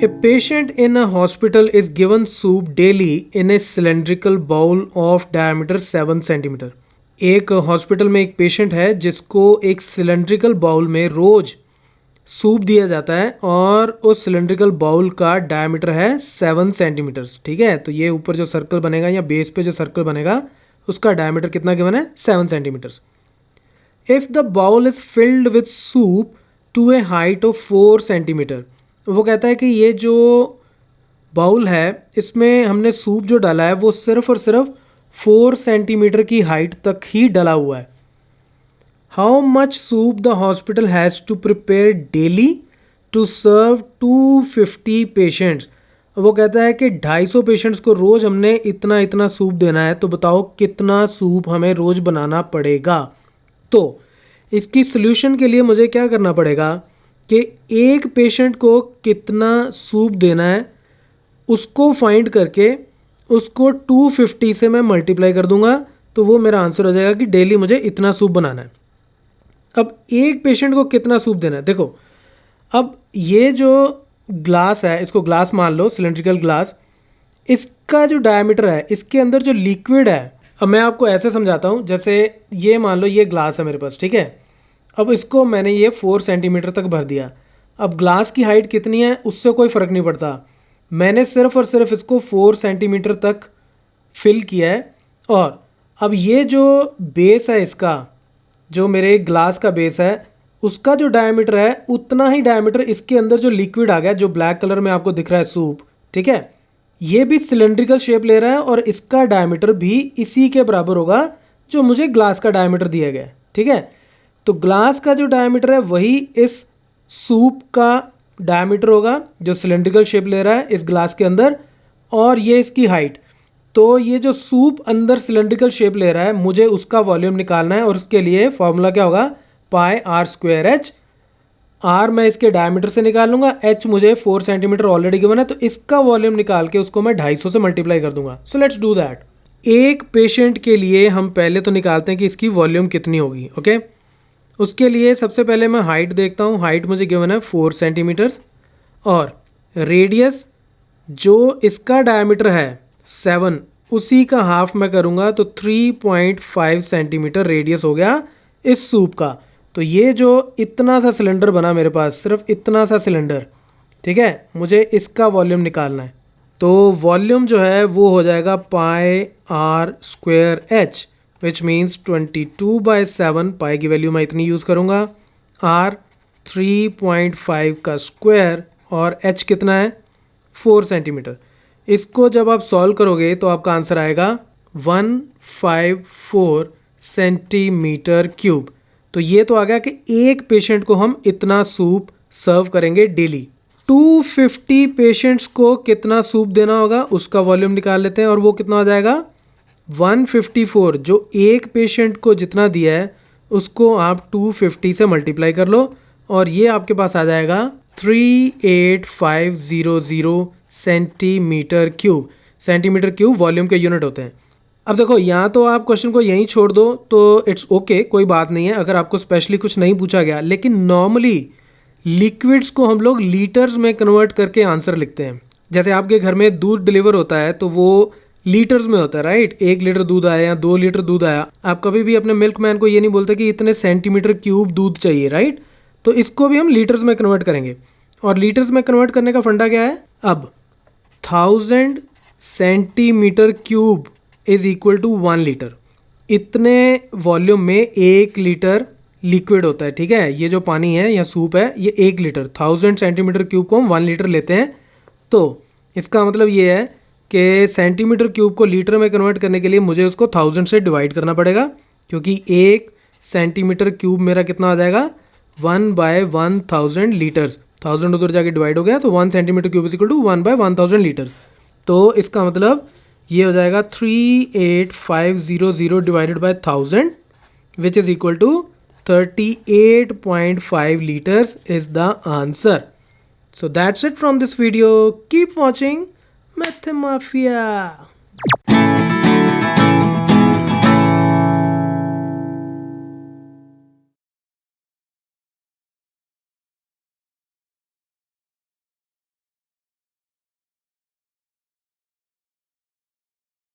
A patient in a hospital is given soup daily in a cylindrical bowl of diameter 7 centimetre. एक hospital में एक patient है जिसको एक सिलेंड्रिकल बाउल में रोज सूप दिया जाता है और उस सिलेंड्रिकल बाउल का डायमीटर है 7 सेंटीमीटर्स। ठीक है, तो ये ऊपर जो सर्कल बनेगा या बेस पे जो सर्कल बनेगा उसका डायमीटर कितना गिवन है 7 centimetres. If the bowl is filled with soup to a height of 4 centimetre, वो कहता है कि ये जो बाउल है इसमें हमने सूप जो डाला है वो सिर्फ और सिर्फ 4 सेंटीमीटर की हाइट तक ही डला हुआ है। How much soup the hospital has to prepare daily to serve 250 patients. वो कहता है कि 250 पेशेंट्स को रोज़ हमने इतना इतना सूप देना है, तो बताओ कितना सूप हमें रोज़ बनाना पड़ेगा। तो इसकी सोल्यूशन के लिए मुझे क्या करना पड़ेगा कि एक पेशेंट को कितना सूप देना है उसको फाइंड करके उसको 250 से मैं मल्टीप्लाई कर दूंगा, तो वो मेरा आंसर हो जाएगा कि डेली मुझे इतना सूप बनाना है। अब एक पेशेंट को कितना सूप देना है, देखो अब ये जो ग्लास है इसको ग्लास मान लो, सिलेंड्रिकल ग्लास, इसका जो डायमीटर है इसके अंदर जो लिक्विड है, अब मैं आपको ऐसे समझाता हूँ। जैसे ये मान लो ये ग्लास है मेरे पास, ठीक है, अब इसको मैंने ये 4 सेंटीमीटर तक भर दिया। अब ग्लास की हाइट कितनी है उससे कोई फ़र्क नहीं पड़ता, मैंने सिर्फ और सिर्फ इसको 4 सेंटीमीटर तक फिल किया है। और अब ये जो बेस है इसका, जो मेरे ग्लास का बेस है उसका जो डायमीटर है उतना ही डायमीटर इसके अंदर जो लिक्विड आ गया, जो ब्लैक कलर में आपको दिख रहा है सूप, ठीक है, ये भी सिलेंड्रिकल शेप ले रहा है और इसका डायमीटर भी इसी के बराबर होगा जो मुझे ग्लास का डायमीटर दिया गया है। ठीक है, तो ग्लास का जो डायमीटर है वही इस सूप का डायमीटर होगा जो सिलेंड्रिकल शेप ले रहा है इस ग्लास के अंदर, और ये इसकी हाइट। तो ये जो सूप अंदर सिलेंड्रिकल शेप ले रहा है मुझे उसका वॉल्यूम निकालना है और उसके लिए फॉर्मूला क्या होगा, पाई आर स्क्वायर एच। आर मैं इसके डायमीटर से निकाल लूँगा, एच मुझे 4 सेंटीमीटर ऑलरेडी गिवन है, तो इसका वॉल्यूम निकाल के उसको मैं 250 से मल्टीप्लाई कर दूंगा। So let's do that. एक पेशेंट के लिए हम पहले तो निकालते हैं कि इसकी वॉल्यूम कितनी होगी। ओके, उसके लिए सबसे पहले मैं हाइट देखता हूँ। हाइट मुझे गिवन है 4 सेंटीमीटर्स और रेडियस जो इसका डायमीटर है 7 उसी का हाफ मैं करूँगा, तो 3.5 सेंटीमीटर रेडियस हो गया इस सूप का। तो ये जो इतना सा सिलेंडर बना मेरे पास, सिर्फ इतना सा सिलेंडर, ठीक है, मुझे इसका वॉल्यूम निकालना है। तो वॉल्यूम जो है वो हो जाएगा pi r square h, which means 22/7। Pi की वैल्यू मैं इतनी यूज़ करूँगा, आर 3.5 का स्क्वायर और एच कितना है 4 सेंटीमीटर। इसको जब आप सॉल्व करोगे तो आपका आंसर आएगा 154 सेंटीमीटर क्यूब। तो ये तो आ गया कि एक पेशेंट को हम इतना सूप सर्व करेंगे डेली। 250 पेशेंट्स को कितना सूप देना होगा उसका वॉल्यूम निकाल लेते हैं, और वो कितना हो जाएगा 154। जो एक पेशेंट को जितना दिया है उसको आप 250 से मल्टीप्लाई कर लो और ये आपके पास आ जाएगा 38500 centimetre cube. Centimetre cube volume के यूनिट होते हैं। अब देखो यहाँ तो आप क्वेश्चन को यहीं छोड़ दो तो इट्स ओके, कोई बात नहीं है अगर आपको स्पेशली कुछ नहीं पूछा गया, लेकिन नॉर्मली लिक्विड्स को हम लोग लीटर्स में कन्वर्ट करके आंसर लिखते हैं। जैसे आपके घर में दूध डिलीवर होता है तो वो लीटर्स में होता है, राइट। 1 लीटर दूध आया या 2 लीटर दूध आया, आप कभी भी अपने मिल्कमैन को ये नहीं बोलते कि इतने सेंटीमीटर क्यूब दूध चाहिए, राइट। तो इसको भी हम लीटर्स में कन्वर्ट करेंगे, और लीटर्स में कन्वर्ट करने का फंडा क्या है, अब 1000 centimetre cube is equal to 1 litre. इतने वॉल्यूम में 1 लीटर लिक्विड होता है, ठीक है। ये जो पानी है या सूप है ये 1 लीटर, 1000 सेंटीमीटर क्यूब को हम 1 लीटर लेते हैं। तो इसका मतलब ये है कि सेंटीमीटर क्यूब को लीटर में कन्वर्ट करने के लिए मुझे उसको 1000 से डिवाइड करना पड़ेगा, क्योंकि 1 सेंटीमीटर क्यूब मेरा कितना आ जाएगा 1/1000 लीटर्स। 1000 उधर जाके डिवाइड हो गया तो 1 centimetre cube is equal to 1/1000 litre. तो इसका मतलब ये हो जाएगा 38500 divided by 1000 which is equal to 38.5 liters is the answer. So that's it from this video. Keep watching Math Mafia.